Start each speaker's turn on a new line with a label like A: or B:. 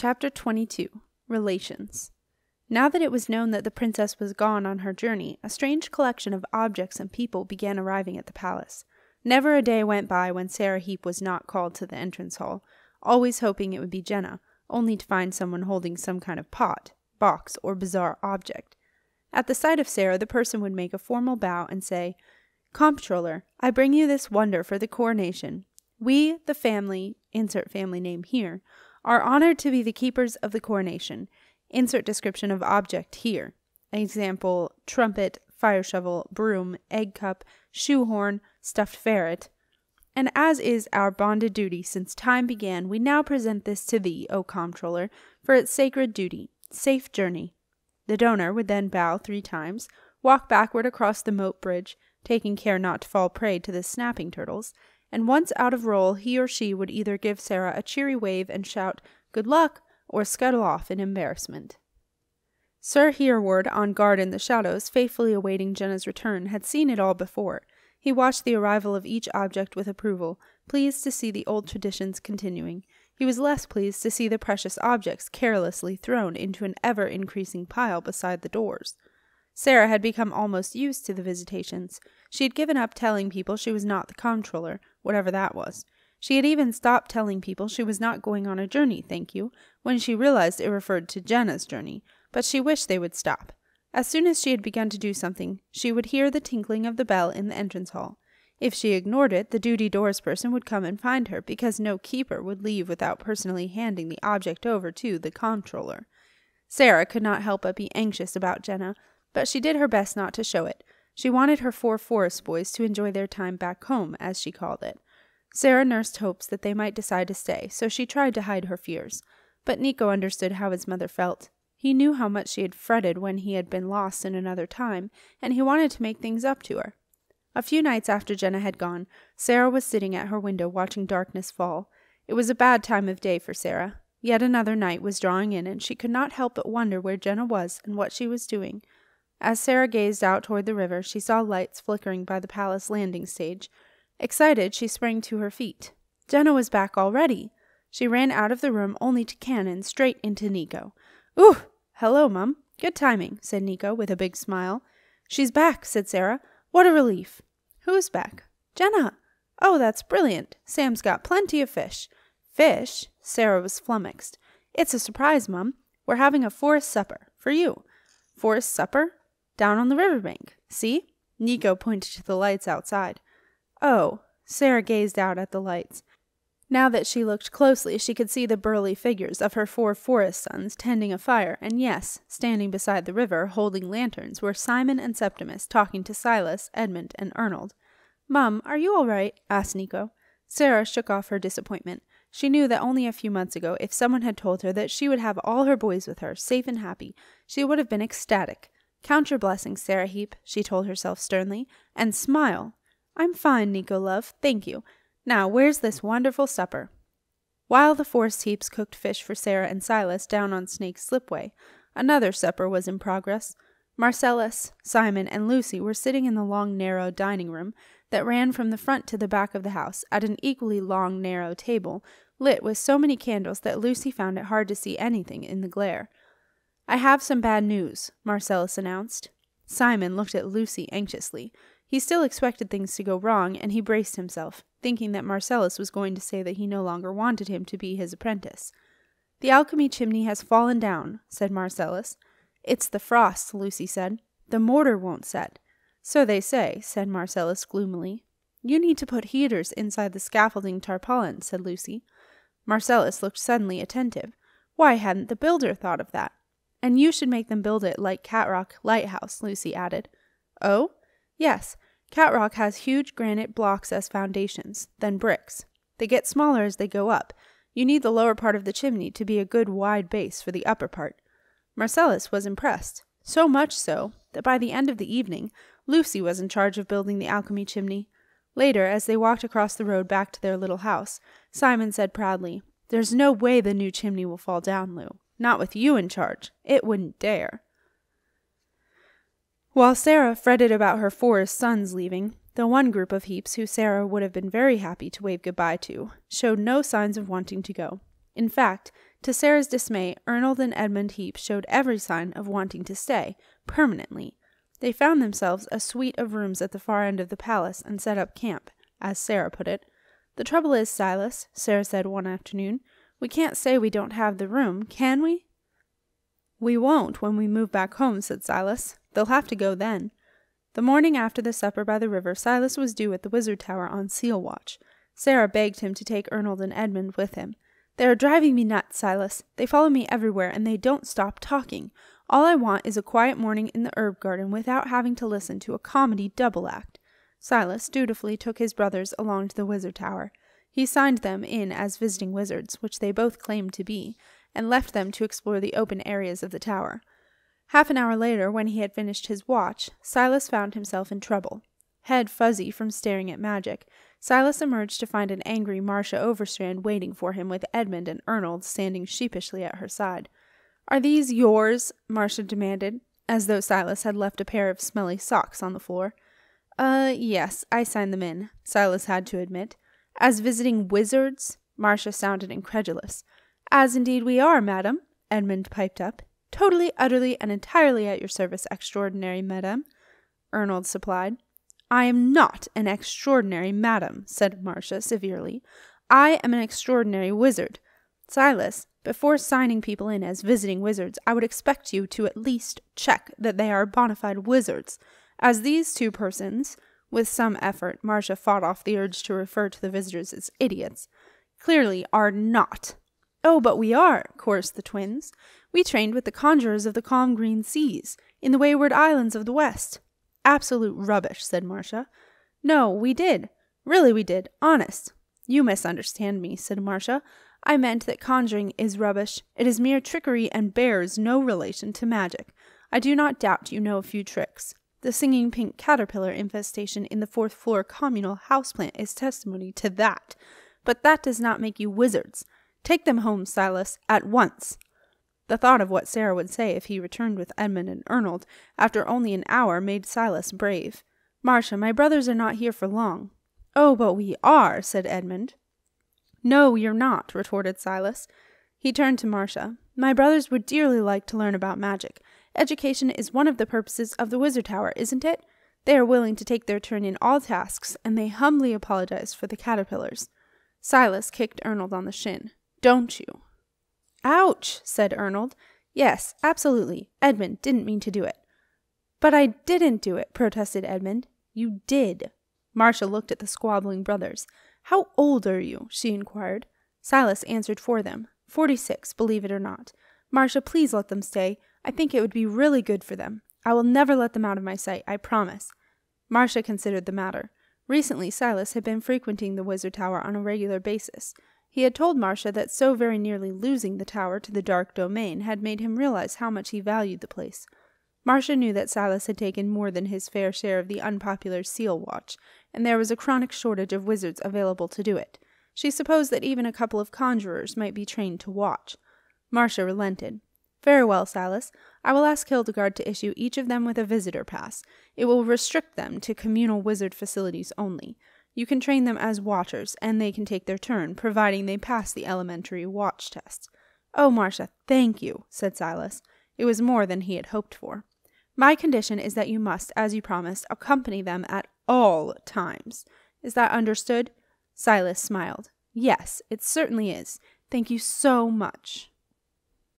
A: Chapter 22. Relations. Now that it was known that the princess was gone on her journey, a strange collection of objects and people began arriving at the palace. Never a day went by when Sarah Heap was not called to the entrance hall, always hoping it would be Jenna, only to find someone holding some kind of pot, box, or bizarre object. At the sight of Sarah, the person would make a formal bow and say, "Comptroller, I bring you this wonder for the coronation. We, the family, insert family name here, are honored to be the keepers of the coronation. Insert description of object here. Example, trumpet, fire shovel, broom, egg cup, shoehorn, stuffed ferret. And as is our bonded duty since time began, we now present this to thee, O Comptroller, for its sacred duty. Safe journey." The donor would then bow 3 times, walk backward across the moat bridge, taking care not to fall prey to the snapping turtles, and once out of roll, he or she would either give Sarah a cheery wave and shout, "Good luck," or scuttle off in embarrassment. Sir Hereward, on guard in the shadows, faithfully awaiting Jenna's return, had seen it all before. He watched the arrival of each object with approval, pleased to see the old traditions continuing. He was less pleased to see the precious objects carelessly thrown into an ever-increasing pile beside the doors. Sarah had become almost used to the visitations. She had given up telling people she was not the comptroller, whatever that was. She had even stopped telling people she was not going on a journey, thank you, when she realized it referred to Jenna's journey, but she wished they would stop. As soon as she had begun to do something, she would hear the tinkling of the bell in the entrance hall. If she ignored it, the duty doors person would come and find her, because no keeper would leave without personally handing the object over to the comptroller. Sarah could not help but be anxious about Jenna, but she did her best not to show it. She wanted her 4 forest boys to enjoy their time back home, as she called it. Sarah nursed hopes that they might decide to stay, so she tried to hide her fears. But Nico understood how his mother felt. He knew how much she had fretted when he had been lost in another time, and he wanted to make things up to her. A few nights after Jenna had gone, Sarah was sitting at her window watching darkness fall. It was a bad time of day for Sarah. Yet another night was drawing in, and she could not help but wonder where Jenna was and what she was doing. As Sarah gazed out toward the river, she saw lights flickering by the palace landing stage. Excited, she sprang to her feet. Jenna was back already! She ran out of the room only to cannon straight into Nico. "Ooh! Hello, Mum. Good timing," said Nico with a big smile. "She's back," said Sarah. "What a relief." "Who's back?" "Jenna." "Oh, that's brilliant. Sam's got plenty of fish." "Fish?" Sarah was flummoxed. "It's a surprise, Mum. We're having a forest supper. For you." "Forest supper?" "Down on the riverbank. See?" Nico pointed to the lights outside. "Oh." Sarah gazed out at the lights. Now that she looked closely, she could see the burly figures of her 4 forest sons tending a fire, and yes, standing beside the river, holding lanterns, were Simon and Septimus talking to Silas, Edmund, and Arnold. "Mum, are you all right?" asked Nico. Sarah shook off her disappointment. She knew that only a few months ago, if someone had told her that she would have all her boys with her, safe and happy, she would have been ecstatic. "Count your blessings, Sarah Heap," she told herself sternly, "and smile." "I'm fine, Nico, love, thank you. Now, where's this wonderful supper?" While the Forest Heaps cooked fish for Sarah and Silas down on Snake's Slipway, another supper was in progress. Marcellus, Simon, and Lucy were sitting in the long, narrow dining room that ran from the front to the back of the house at an equally long, narrow table, lit with so many candles that Lucy found it hard to see anything in the glare. "I have some bad news," Marcellus announced. Simon looked at Lucy anxiously. He still expected things to go wrong, and he braced himself, thinking that Marcellus was going to say that he no longer wanted him to be his apprentice. "The alchemy chimney has fallen down," said Marcellus. "It's the frost," Lucy said. "The mortar won't set." "So they say," said Marcellus gloomily. "You need to put heaters inside the scaffolding tarpaulin," said Lucy. Marcellus looked suddenly attentive. Why hadn't the builder thought of that? "And you should make them build it like Cat Rock Lighthouse," Lucy added. "Oh?" "Yes. Cat Rock has huge granite blocks as foundations, then bricks. They get smaller as they go up. You need the lower part of the chimney to be a good wide base for the upper part." Marcellus was impressed. So much so that by the end of the evening, Lucy was in charge of building the alchemy chimney. Later, as they walked across the road back to their little house, Simon said proudly, "There's no way the new chimney will fall down, Lou. Not with you in charge. It wouldn't dare." While Sarah fretted about her forest sons leaving, the one group of Heaps who Sarah would have been very happy to wave goodbye to showed no signs of wanting to go. In fact, To Sarah's dismay, Ernald and Edmund Heap showed every sign of wanting to stay, permanently. They found themselves a suite of rooms at the far end of the palace and set up camp, as Sarah put it. "The trouble is, Silas," Sarah said one afternoon, "we can't say we don't have the room, can we?" "We won't when we move back home," said Silas. "They'll have to go then." The morning after the supper by the river, Silas was due at the Wizard Tower on seal watch. Sarah begged him to take Ernald and Edmund with him. "They are driving me nuts, Silas. They follow me everywhere, and they don't stop talking. All I want is a quiet morning in the herb garden without having to listen to a comedy double act." Silas dutifully took his brothers along to the Wizard Tower. He signed them in as visiting wizards, which they both claimed to be, and left them to explore the open areas of the tower. Half an hour later, when he had finished his watch, Silas found himself in trouble. Head fuzzy from staring at magic, Silas emerged to find an angry Marcia Overstrand waiting for him with Edmund and Ernald standing sheepishly at her side. "Are these yours?" Marcia demanded, as though Silas had left a pair of smelly socks on the floor. Yes, I signed them in," Silas had to admit. "As visiting wizards?" Marcia sounded incredulous. "As indeed we are, madam," Edmund piped up. "Totally, utterly, and entirely at your service, extraordinary madam," Ernald supplied. "I am not an extraordinary madam," said Marcia severely. "I am an extraordinary wizard. Silas, before signing people in as visiting wizards, I would expect you to at least check that they are bona fide wizards, as these two persons," with some effort, Marcia fought off the urge to refer to the visitors as idiots, "clearly are not." "Oh, but we are," chorused the twins. "We trained with the conjurers of the calm green seas, in the wayward islands of the west." "Absolute rubbish," said Marcia. "No, we did. Really we did. Honest." "You misunderstand me," said Marcia. "I meant that conjuring is rubbish. It is mere trickery and bears no relation to magic. I do not doubt you know a few tricks. The singing pink caterpillar infestation in the 4th floor communal houseplant is testimony to that. But that does not make you wizards. Take them home, Silas, at once." The thought of what Sarah would say if he returned with Edmund and Ernald after only an hour made Silas brave. "Marcia, my brothers are not here for long." "Oh, but we are," said Edmund. "No, you're not," retorted Silas. He turned to Marcia. "My brothers would dearly like to learn about magic. Education is one of the purposes of the Wizard Tower, isn't it? They are willing to take their turn in all tasks, and they humbly apologize for the caterpillars." Silas kicked Ernald on the shin. "Don't you?" "Ouch," said Ernald. "Yes, absolutely. Edmund didn't mean to do it." "But I didn't do it," protested Edmund. "You did." Marcia looked at the squabbling brothers. "How old are you?" she inquired. Silas answered for them. 46, believe it or not. "Marcia, please let them stay. I think it would be really good for them. I will never let them out of my sight, I promise." Marcia considered the matter. Recently Silas had been frequenting the Wizard Tower on a regular basis. He had told Marcia that so very nearly losing the tower to the dark domain had made him realize how much he valued the place. Marcia knew that Silas had taken more than his fair share of the unpopular seal watch, and there was a chronic shortage of wizards available to do it. She supposed that even a couple of conjurers might be trained to watch. Marcia relented. "Very well, Silas. I will ask Hildegard to issue each of them with a visitor pass. It will restrict them to communal wizard facilities only. You can train them as watchers, and they can take their turn, providing they pass the elementary watch test." "Oh, Marcia, thank you," said Silas. It was more than he had hoped for. "My condition is that you must, as you promised, accompany them at all times. Is that understood?" Silas smiled. "Yes, it certainly is. Thank you so much."